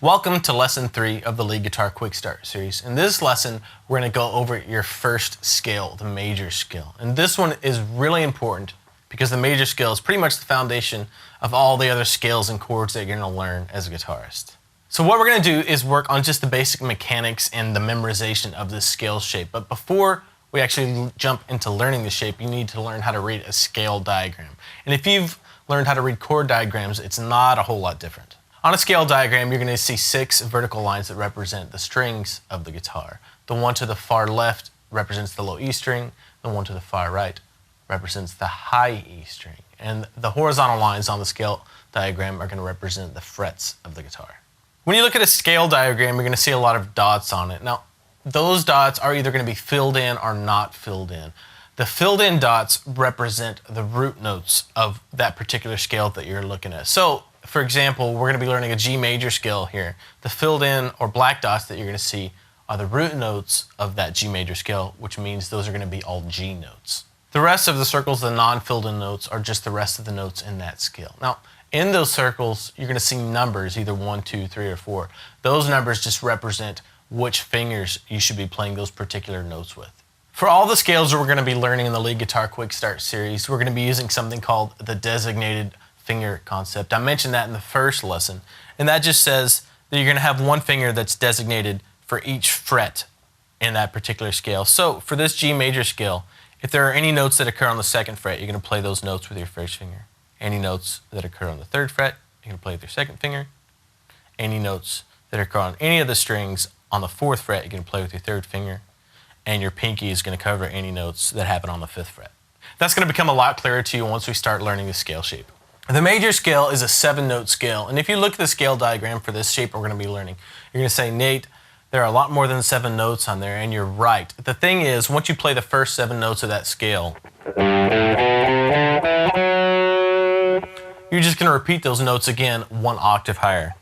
Welcome to Lesson 3 of the Lead Guitar Quick Start series. In this lesson, we're going to go over your first scale, the major scale. And this one is really important because the major scale is pretty much the foundation of all the other scales and chords that you're going to learn as a guitarist. So what we're going to do is work on just the basic mechanics and the memorization of this scale shape. But before we actually jump into learning the shape, you need to learn how to read a scale diagram. And if you've learned how to read chord diagrams, it's not a whole lot different. On a scale diagram, you're going to see 6 vertical lines that represent the strings of the guitar. The one to the far left represents the low E string. The one to the far right represents the high E string. And the horizontal lines on the scale diagram are going to represent the frets of the guitar. When you look at a scale diagram, you're going to see a lot of dots on it. Now, those dots are either going to be filled in or not filled in. The filled in dots represent the root notes of that particular scale that you're looking at. So, for example, we're going to be learning a G major scale here. The filled in or black dots that you're going to see are the root notes of that G major scale, which means those are going to be all G notes. The rest of the circles, the non-filled in notes, are just the rest of the notes in that scale. Now, in those circles, you're going to see numbers, either 1, 2, 3, or 4. Those numbers just represent which fingers you should be playing those particular notes with. For all the scales that we're going to be learning in the Lead Guitar Quick Start series, we're going to be using something called the designated finger concept. I mentioned that in the first lesson, and that just says that you're going to have one finger that's designated for each fret in that particular scale. So for this G major scale, if there are any notes that occur on the 2nd fret, you're going to play those notes with your 1st finger. Any notes that occur on the 3rd fret, you're going to play with your 2nd finger. Any notes that occur on any of the strings on the 4th fret, you're going to play with your 3rd finger. And your pinky is going to cover any notes that happen on the 5th fret. That's going to become a lot clearer to you once we start learning the scale shape. The major scale is a 7-note scale, and if you look at the scale diagram for this shape we're going to be learning, you're going to say, Nate, there are a lot more than 7 notes on there, and you're right. The thing is, once you play the first 7 notes of that scale, you're just going to repeat those notes again 1 octave higher.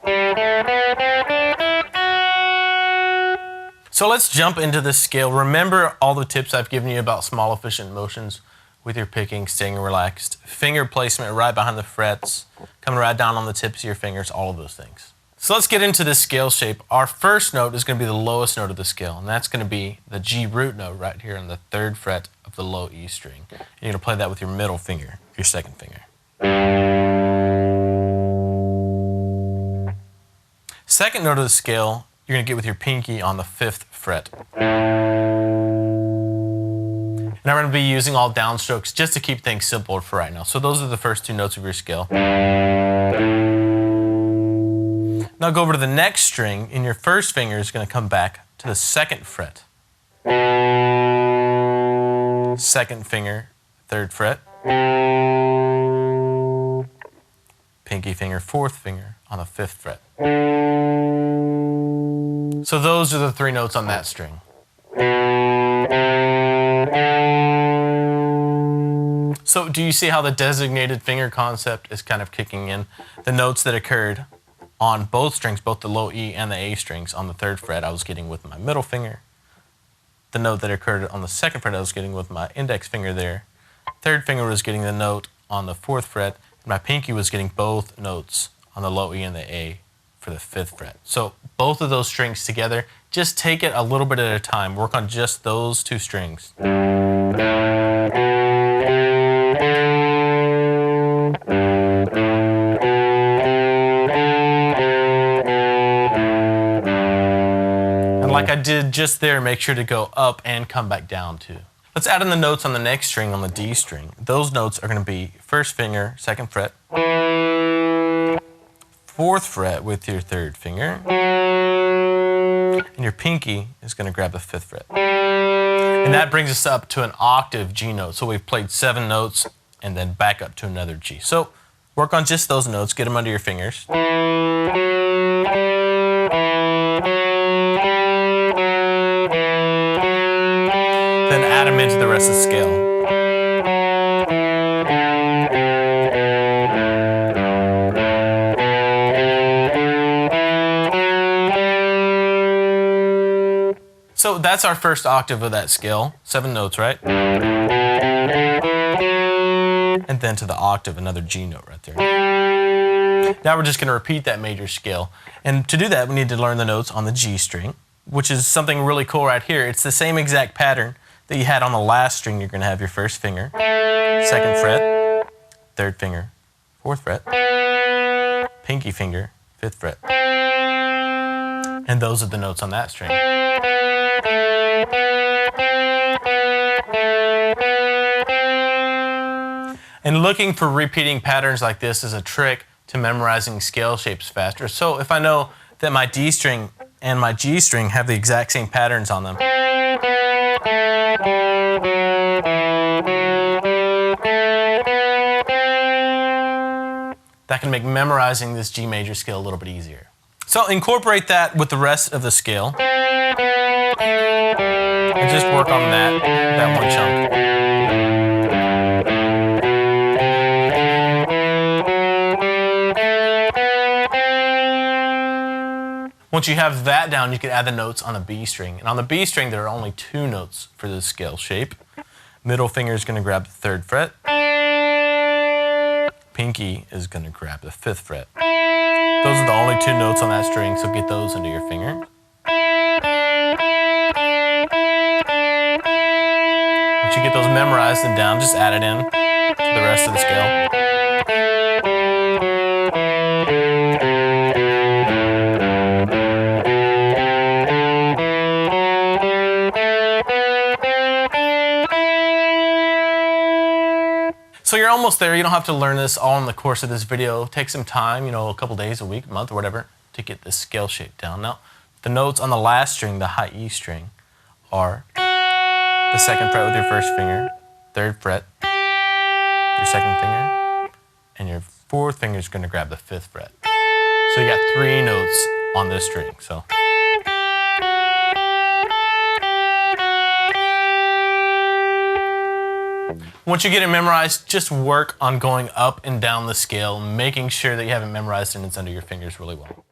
So let's jump into this scale. Remember all the tips I've given you about small efficient motions with your picking, staying relaxed, finger placement right behind the frets, coming right down on the tips of your fingers, all of those things. So let's get into this scale shape. Our first note is going to be the lowest note of the scale, and that's going to be the G root note right here on the 3rd fret of the low E string. And you're going to play that with your middle finger, your 2nd finger. 2nd note of the scale, you're going to get with your pinky on the 5th fret. And I'm going to be using all downstrokes just to keep things simple for right now. So those are the first 2 notes of your scale. Now go over to the next string, and your 1st finger is going to come back to the 2nd fret. 2nd finger, 3rd fret. Pinky finger, 4th finger on the 5th fret. So those are the 3 notes on that string. So do you see how the designated finger concept is kind of kicking in? The notes that occurred on both strings, both the low E and the A strings on the 3rd fret, I was getting with my middle finger. The note that occurred on the 2nd fret, I was getting with my index finger there. 3rd finger was getting the note on the 4th fret, and my pinky was getting both notes on the low E and the A for the 5th fret. So both of those strings together, just take it a little bit at a time. Work on just those 2 strings. And like I did just there, make sure to go up and come back down too. Let's add in the notes on the next string, on the D string. Those notes are going to be 1st finger, 2nd fret, 4th fret with your 3rd finger, and your pinky is going to grab the 5th fret. And that brings us up to an octave G note. So we've played 7 notes and then back up to another G. So work on just those notes, get them under your fingers. Then add them into the rest of the scale. So that's our first octave of that scale, 7 notes, right? And then to the octave, another G note right there. Now we're just going to repeat that major scale. And to do that, we need to learn the notes on the G string, which is something really cool right here. It's the same exact pattern that you had on the last string. You're going to have your first finger, second fret, third finger, fourth fret, pinky finger, fifth fret. And those are the notes on that string. And looking for repeating patterns like this is a trick to memorizing scale shapes faster. So if I know that my D string and my G string have the exact same patterns on them, that can make memorizing this G major scale a little bit easier. So incorporate that with the rest of the scale and just work on that one chunk. Once you have that down, you can add the notes on the B string. And on the B string, there are only 2 notes for this scale shape. Middle finger is going to grab the 3rd fret. Pinky is going to grab the 5th fret. Those are the only 2 notes on that string, so get those into your finger. Once you get those memorized and down, just add it in to the rest of the scale. So you're almost there. You don't have to learn this all in the course of this video. Take some time, you know, a couple days, a week, a month, or whatever, to get this scale shape down. Now, the notes on the last string, the high E string, are the 2nd fret with your 1st finger, 3rd fret, your 2nd finger, and your 4th finger is going to grab the 5th fret. So you got 3 notes on this string. So. Once you get it memorized, just work on going up and down the scale, making sure that you have it memorized and it's under your fingers really well.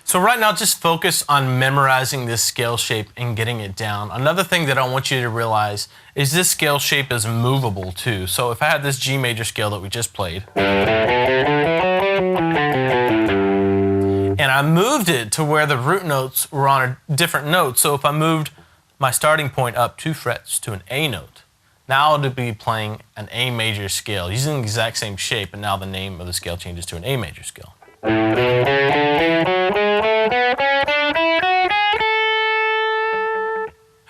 So right now, just focus on memorizing this scale shape and getting it down. Another thing that I want you to realize is this scale shape is movable too. So if I had this G major scale that we just played, and I moved it to where the root notes were on a different note. So if I moved my starting point up 2 frets to an A note, now I'll be playing an A major scale using the exact same shape, and now the name of the scale changes to an A major scale.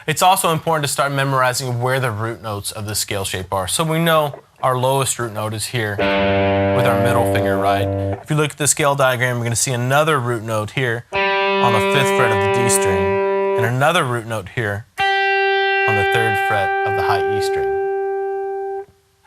It's also important to start memorizing where the root notes of the scale shape are. So we know our lowest root note is here with our middle finger, right? If you look at the scale diagram, we're going to see another root note here on the 5th fret of the D string, and another root note here on the 3rd fret of the high E string.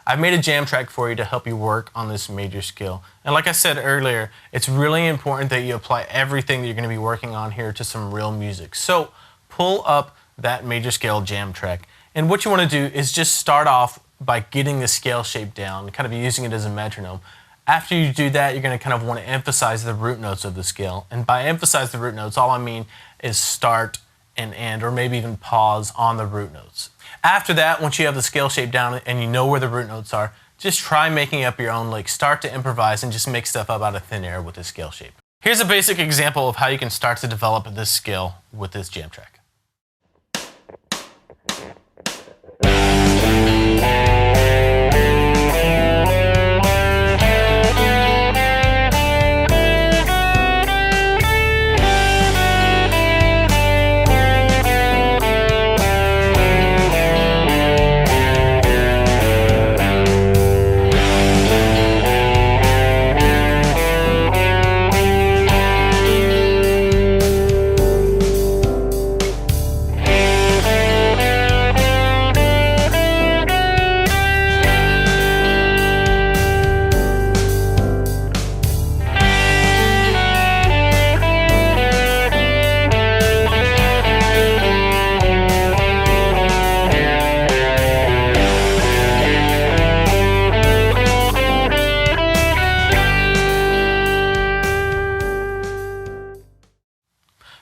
I've made a jam track for you to help you work on this major scale. And like I said earlier, it's really important that you apply everything that you're going to be working on here to some real music. So pull up that major scale jam track. And what you want to do is just start off by getting the scale shape down, kind of using it as a metronome. After you do that, you're going to kind of want to emphasize the root notes of the scale. And by emphasize the root notes, all I mean is start and end, or maybe even pause on the root notes. After that, once you have the scale shape down and you know where the root notes are, just try making up your own licks. Start to improvise and just make stuff up out of thin air with this scale shape. Here's a basic example of how you can start to develop this skill with this jam track.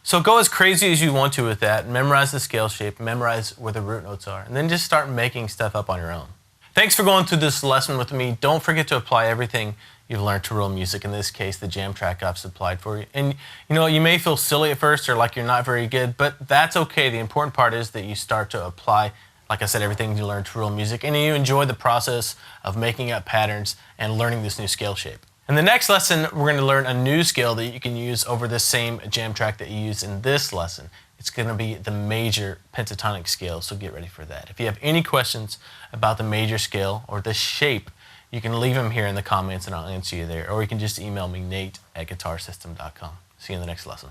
So go as crazy as you want to with that, memorize the scale shape, memorize where the root notes are, and then just start making stuff up on your own. Thanks for going through this lesson with me. Don't forget to apply everything you've learned to real music, in this case, the jam track I've supplied for you. And you know, you may feel silly at first or like you're not very good, but that's okay. The important part is that you start to apply, like I said, everything you learned to real music, and you enjoy the process of making up patterns and learning this new scale shape. In the next lesson, we're going to learn a new scale that you can use over this same jam track that you used in this lesson. It's going to be the major pentatonic scale, so get ready for that. If you have any questions about the major scale or the shape, you can leave them here in the comments and I'll answer you there. Or you can just email me, Nate@guitarsystem.com. See you in the next lesson.